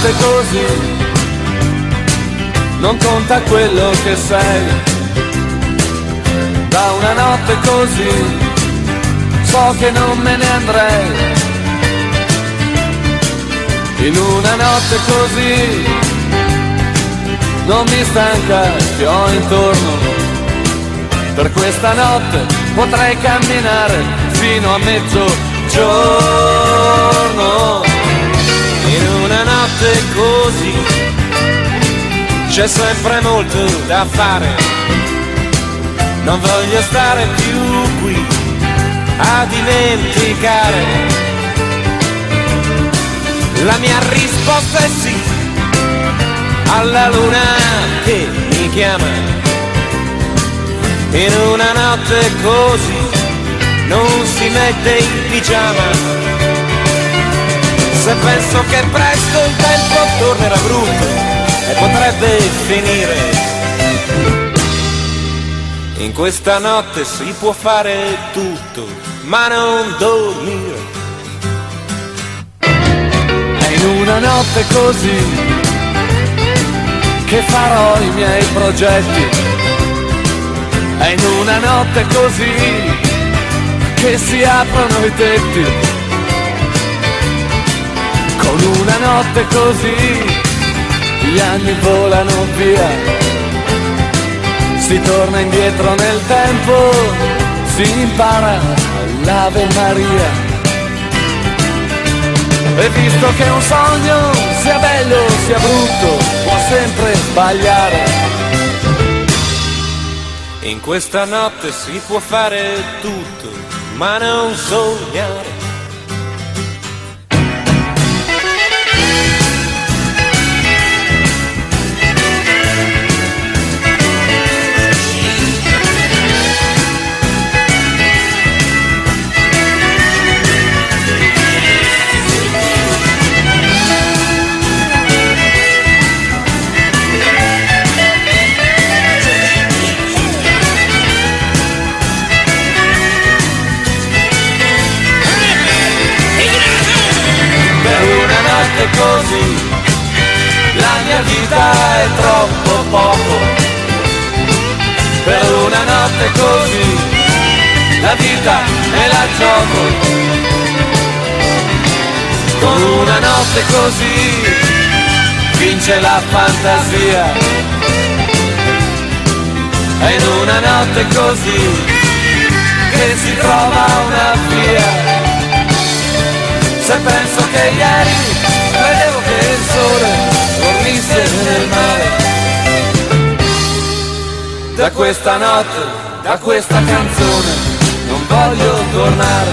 notte così, non conta quello che sei. Da una notte così so che non me ne andrei. In una notte così non mi stanca chi ho intorno. Per questa notte potrei camminare fino a mezzogiorno. In una notte così c'è sempre molto da fare. Non voglio stare più qui a dimenticare. La mia risposta è sì alla luna che mi chiama. In una notte così non si mette in pigiama. Se penso che presto il tempo tornerà brutto e potrebbe finire, in questa notte si può fare tutto, ma non dormire. È in una notte così che farò i miei progetti. È in una notte così che si aprono i tetti. Con una notte così gli anni volano via. Si torna indietro nel tempo, si impara l'Ave Maria. E visto che un sogno, sia bello sia brutto, può sempre sbagliare. In questa notte si può fare tutto, ma non sognare. Così la mia vita è troppo poco. Per una notte così la vita me la gioco. Con una notte così vince la fantasia. È in una notte così che si trova una via. Se penso che ieri credevo che il sole dormisse nel mare. Da questa notte, da questa canzone non voglio tornare.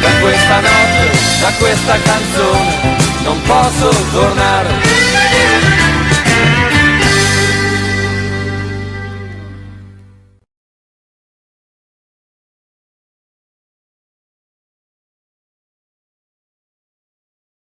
Da questa notte, da questa canzone non posso tornare.